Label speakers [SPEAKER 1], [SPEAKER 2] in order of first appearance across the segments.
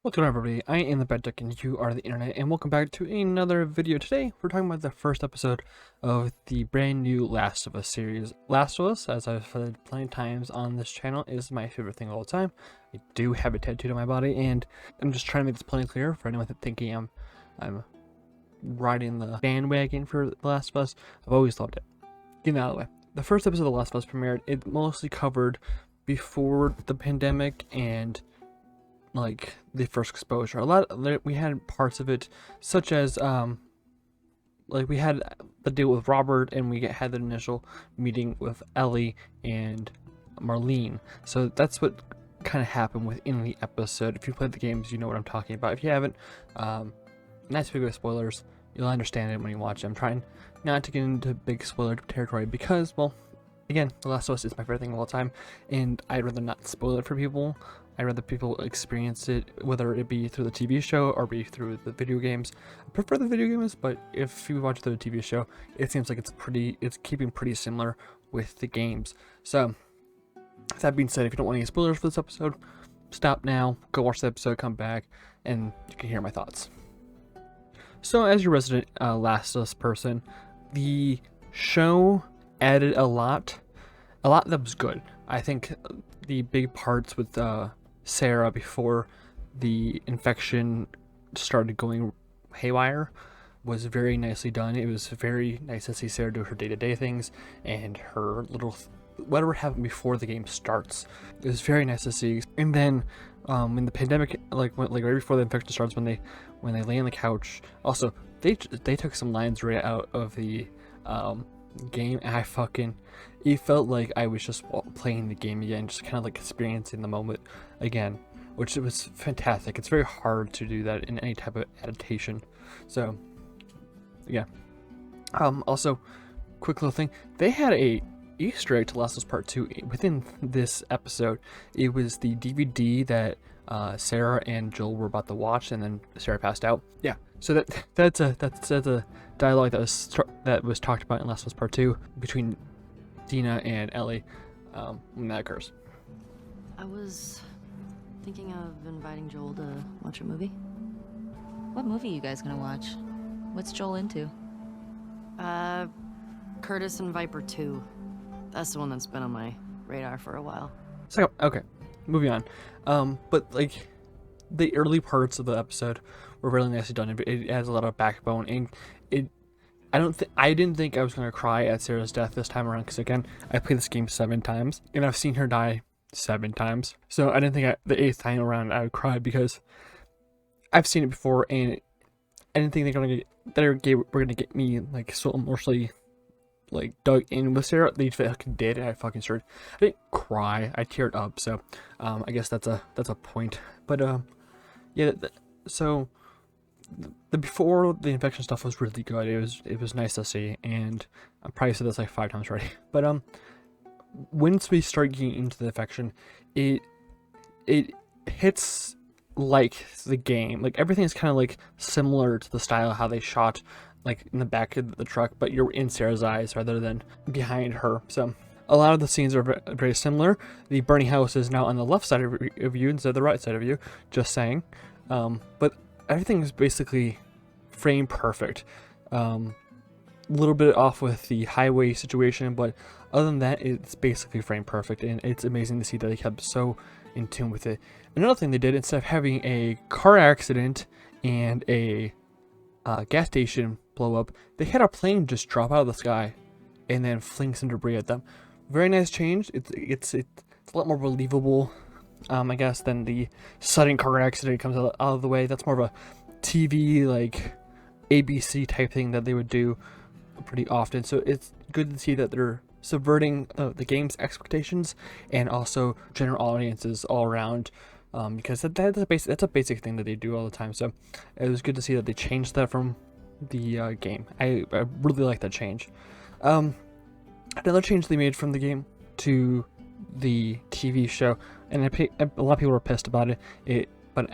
[SPEAKER 1] What's going on, everybody? I am the Bad Duck and you are the internet, and welcome back to another video. Today we're talking about the first episode of the brand new Last of Us series. Last of Us, as I've said plenty of times on this channel, is my favorite thing of all time. I do have it tattooed on my body, and I'm just trying to make this plenty clear for anyone thinking I'm riding the bandwagon for The Last of Us. I've always loved it. Getting that out of the way. The first episode of The Last of Us premiered. It mostly covered before the pandemic and like the first exposure. We had parts of it such as like we had the deal with Robert, and we had the initial meeting with Ellie and Marlene. So that's what kind of happened within the episode. If you played the games, you know what I'm talking about. If you haven't, not to big spoilers, you'll understand it when you watch it. I'm trying not to get into big spoiler territory because, well, again, The Last of Us is my favorite thing of all time, and I'd rather not spoil it for people. I'd rather people experience it, whether it be through the TV show or be through the video games. I prefer the video games, but if you watch the TV show, it seems like it's keeping pretty similar with the games. So, that being said, if you don't want any spoilers for this episode, stop now, go watch the episode, come back, and you can hear my thoughts. So, as your resident Last of Us person, the show added a lot that was good. I think the big parts with Sarah before the infection started going haywire was very nicely done. It was very nice to see Sarah do her day-to-day things and her little whatever happened before the game starts. It was very nice to see. And then in the pandemic, like right before the infection starts, when they lay on the couch, also they took some lines right out of the game, and it felt like I was just playing the game again, just kind of like experiencing the moment again, which it was fantastic. It's very hard to do that in any type of adaptation. So yeah. Also, quick little thing, they had a Easter egg to Last of Us Part 2 within this episode. It was the DVD that Sarah and Joel were about to watch, and then Sarah passed out. Yeah, so that's a dialogue that was talked about in Last of Us Part 2 between Dina and Ellie when that occurs.
[SPEAKER 2] I was thinking of inviting Joel to watch a movie.
[SPEAKER 3] What movie you guys gonna watch? What's Joel into?
[SPEAKER 2] Curtis and Viper 2. That's the one that's been on my radar for a while.
[SPEAKER 1] So, okay, moving on. But like the early parts of the episode were really nicely done. It has a lot of backbone, and I didn't think I was gonna cry at Sarah's death this time around, because again, I played this game 7 times and I've seen her die 7 times. So I didn't think the 8th time around I would cry, because I've seen it before, and I didn't think were gonna get me like so emotionally like dug in with Sarah. They fucking did, and I didn't cry, I teared up. So I guess that's a point. But yeah, so the before the infection stuff was really good. It was nice to see, and I probably said this like 5 times already. But once we start getting into the infection, it hits like the game. Like everything is kind of like similar to the style of how they shot like in the back of the truck, but you're in Sarah's eyes rather than behind her. So a lot of the scenes are very similar. The burning house is now on the left side of you instead of the right side of you, just saying. But everything is basically frame perfect. Little bit off with the highway situation, but other than that, it's basically frame perfect, and it's amazing to see that they kept so in tune with it. Another thing they did, instead of having a car accident and a gas station blow up, they had a plane just drop out of the sky and then fling some debris at them. Very nice change. It's a lot more believable, I guess, than the sudden car accident comes out of the way. That's more of a TV, like ABC type thing that they would do pretty often. So it's good to see that they're subverting the game's expectations and also general audiences all around, because that's a basic thing that they do all the time. So it was good to see that they changed that from the game. I really like that change. Another change they made from the game to the TV show, and a lot of people were pissed about it. But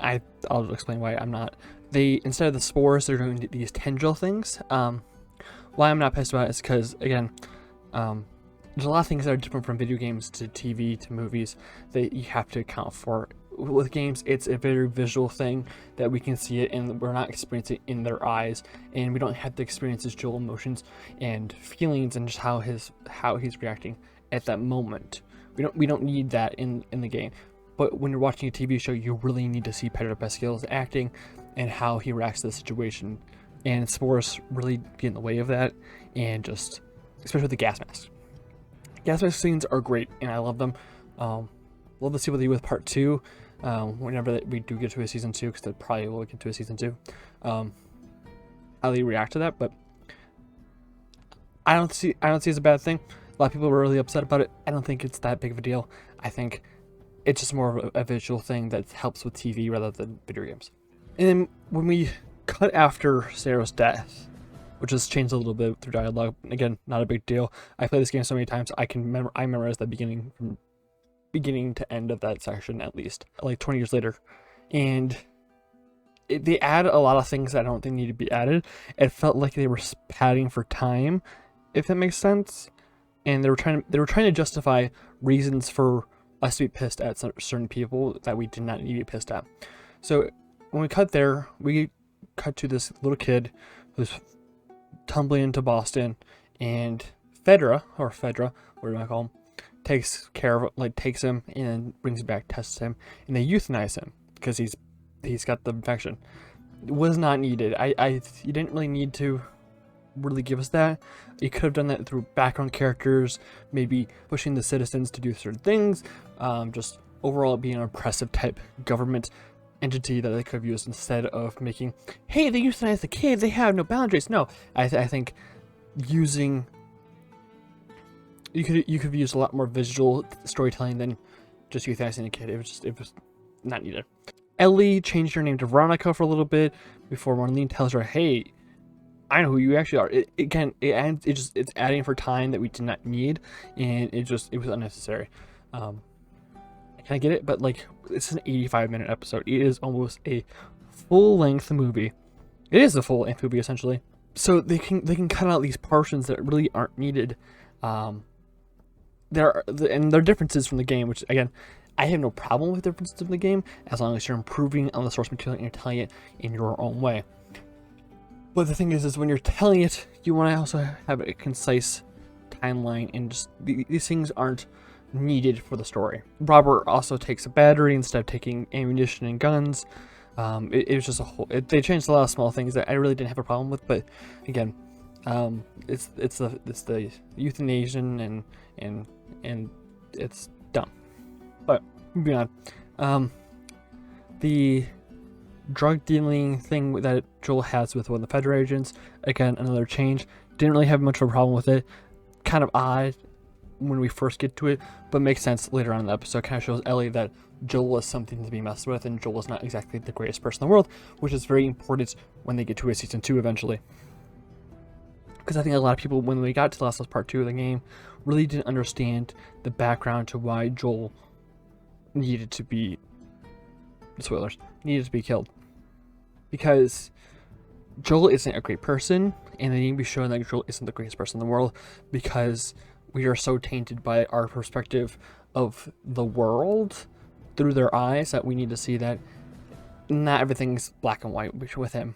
[SPEAKER 1] I'll explain why I'm not. They, instead of the spores, they're doing these tendril things. Why I'm not pissed about it is because, again, there's a lot of things that are different from video games to TV to movies that you have to account for with games, it's a very visual thing that we can see it and we're not experiencing it in their eyes, and we don't have to experience his Joel emotions and feelings and just how he's reacting at that moment. We don't need that in the game. But when you're watching a TV show, you really need to see Pedro Pascal's acting and how he reacts to the situation. And spores really get in the way of that, and just especially with the gas mask. Gas mask scenes are great, and I love them. Love to see what they do with part 2, whenever we do get to a season 2, because they probably will get to a season 2. How they react to that, but I don't see it as a bad thing. A lot of people were really upset about it. I don't think it's that big of a deal. I think it's just more of a visual thing that helps with TV rather than video games. And then when we cut after Sarah's death, which has changed a little bit through dialogue, again, not a big deal. I played this game so many times, I memorized the beginning from beginning to end of that section, at least like 20 years later. And they add a lot of things that I don't think need to be added. It felt like they were padding for time, if that makes sense. And they were trying to justify reasons for us to be pissed at certain people that we did not need to be pissed at. So when we cut there, we cut to this little kid who's tumbling into Boston, and Fedra, whatever you want to call him, takes him and then brings him back, tests him, and they euthanize him because he's got the infection. It was not needed. You didn't really need to really give us that. You could have done that through background characters, maybe pushing the citizens to do certain things, just overall being an oppressive type government entity that they could have used, instead of making, hey, they euthanize the kids, they have no boundaries. No, I think using, you could have used a lot more visual storytelling than just euthanizing a kid. It was not needed. Ellie changed her name to Veronica for a little bit before Marlene tells her, hey, I know who you actually are. It's adding for time that we did not need, and it was unnecessary. I get it, but like, it's an 85-minute episode. It is almost a full-length movie. It is a full-length movie, essentially. So they can cut out these portions that really aren't needed. There are differences from the game, which again, I have no problem with differences in the game as long as you're improving on the source material and you're telling it in your own way. But the thing is when you're telling it, you want to also have a concise timeline, and just these things aren't needed for the story. Robert also takes a battery instead of taking ammunition and guns. It was just they changed a lot of small things that I really didn't have a problem with, but again, it's the euthanasia and it's dumb. But moving on, the drug dealing thing that Joel has with one of the Fedra agents, again, another change. Didn't really have much of a problem with it. Kind of odd when we first get to it, but makes sense later on in the episode. Kind of shows Ellie that Joel is something to be messed with, and Joel is not exactly the greatest person in the world, which is very important when they get to a season 2 eventually. Because I think a lot of people, when we got to the Last of Us Part 2 of the game, really didn't understand the background to why Joel needed to be, spoilers, needed to be killed. Because Joel isn't a great person, and they need to be showing that Joel isn't the greatest person in the world, because we are so tainted by our perspective of the world through their eyes that we need to see that not everything's black and white with him.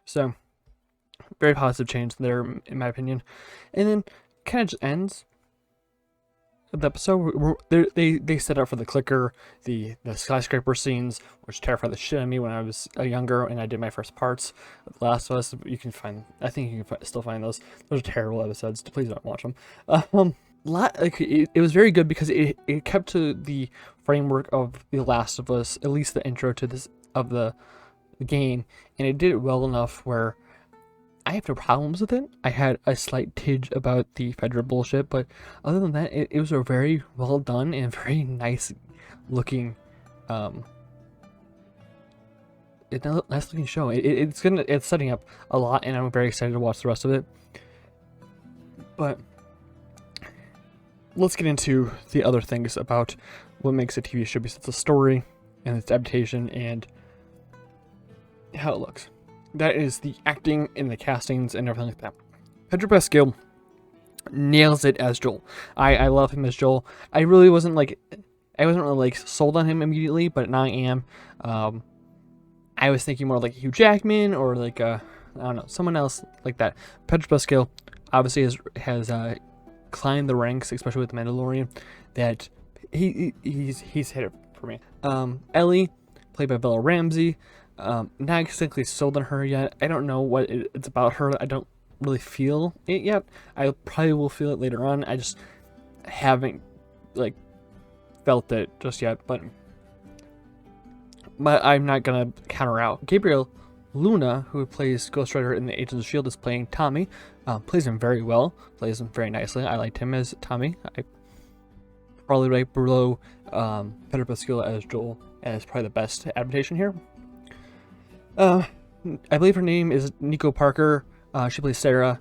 [SPEAKER 1] So, very positive change there, in my opinion. And then, kind of just ends the episode. They set up for the clicker, the skyscraper scenes, which terrified the shit out of me when I was younger and I did my first parts of The Last of Us. You can find, I think you can still find those. Those are terrible episodes. Please don't watch them. It was very good because it kept to the framework of The Last of Us, at least the intro to this of the game, and it did it well enough where I have no problems with it. I had a slight tinge about the Fedra bullshit, but other than that, it was a very well done and very nice looking, nice looking show. It's setting up a lot, and I'm very excited to watch the rest of it. But let's get into the other things about what makes a TV show, besides the story and its adaptation and how it looks. That is the acting and the castings and everything like that. Pedro Pascal nails it as Joel. I love him as Joel. I really wasn't like I wasn't really like sold on him immediately, but now I am. I was thinking more like Hugh Jackman or like I don't know, someone else like that. Pedro Pascal obviously has climbed the ranks, especially with The Mandalorian. That he's hit it for me. Ellie, played by Bella Ramsey. Not exactly sold on her yet. I don't know what it's about her. I don't really feel it yet. I probably will feel it later on. I just haven't like felt it just yet, but I'm not gonna counter out. Gabriel Luna, who plays Ghost Rider in the Agents of S.H.I.E.L.D., is playing Tommy. Plays him very well. Plays him very nicely. I liked him as Tommy. I probably right below Pedro Pascal as Joel, and it's probably the best adaptation here. I believe her name is Nico Parker. She plays Sarah.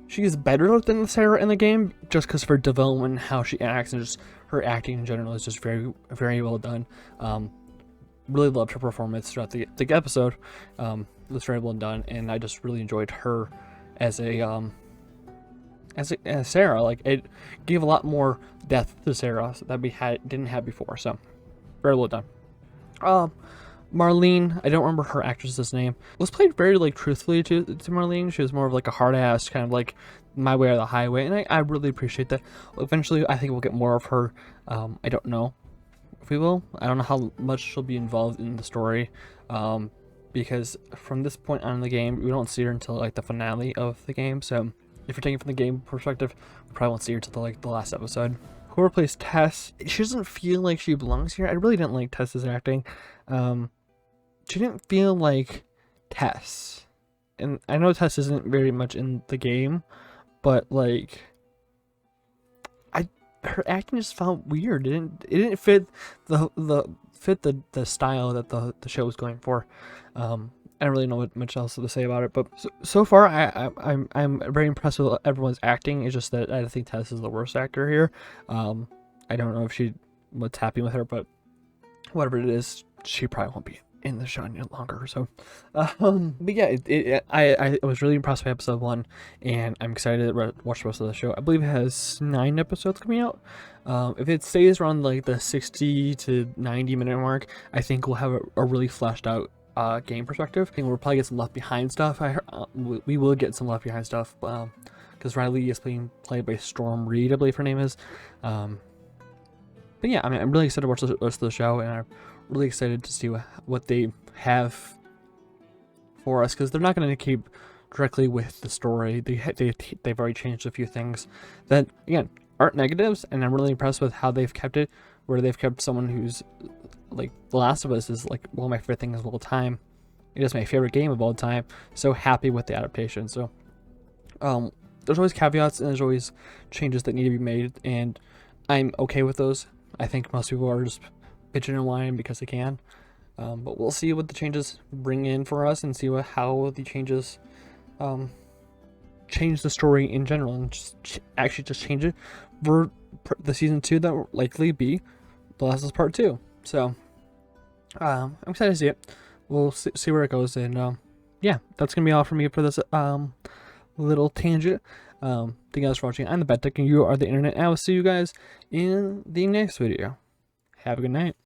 [SPEAKER 1] She is better than Sarah in the game just because of her development, how she acts, and just her acting in general is just very, very well done. Really loved her performance throughout the episode. It was very well done, and I just really enjoyed her as as Sarah. Like, it gave a lot more depth to Sarah that we didn't have before. So very well done. Marlene, I don't remember her actress's name, was played very like truthfully to Marlene. She was more of like a hard ass, kind of like my way or the highway, and I really appreciate that. Eventually, I think we'll get more of her. I don't know if we will. I don't know how much she'll be involved in the story, because from this point on in the game, we don't see her until like the finale of the game. So if you're taking from the game perspective, we probably won't see her until the last episode. Whoever plays Tess, she doesn't feel like she belongs here. I really didn't like Tess's acting. She didn't feel like Tess, and I know Tess isn't very much in the game, but like, her acting just felt weird. It didn't fit the style that the show was going for. I don't really know what much else to say about it, but so far I'm very impressed with everyone's acting. It's just that I think Tess is the worst actor here. I don't know if what's happening with her, but whatever it is, she probably won't be in the show any longer. So but yeah, I was really impressed by episode 1, and I'm excited to watch the rest of the show. I believe it has 9 episodes coming out. If it stays around like the 60 to 90 minute mark, I think we'll have a really fleshed out game perspective. I think we'll probably get some Left Behind stuff. We will get some Left Behind stuff because Riley is played by Storm Reed, I believe her name is. But yeah, I mean, I'm really excited to watch the rest of the show, and I'm really excited to see what they have for us, because they're not going to keep directly with the story. They've already changed a few things that, again, aren't negatives, and I'm really impressed with how they've kept it, where they've kept someone who's like The Last of Us is like one of my favorite things of all time. It is my favorite game of all time. So happy with the adaptation. So there's always caveats, and there's always changes that need to be made, and I'm okay with those. I think most people are just bitching and whining because they can, but we'll see what the changes bring in for us, and see how the changes change the story in general, and actually change it for the season 2 that will likely be The Last of Us Part 2. So I'm excited to see it. We'll see where it goes, and yeah, that's gonna be all for me for this little tangent. Thank you guys for watching. I'm the Bat Duck, and you are the internet. I will see you guys in the next video. Have a good night.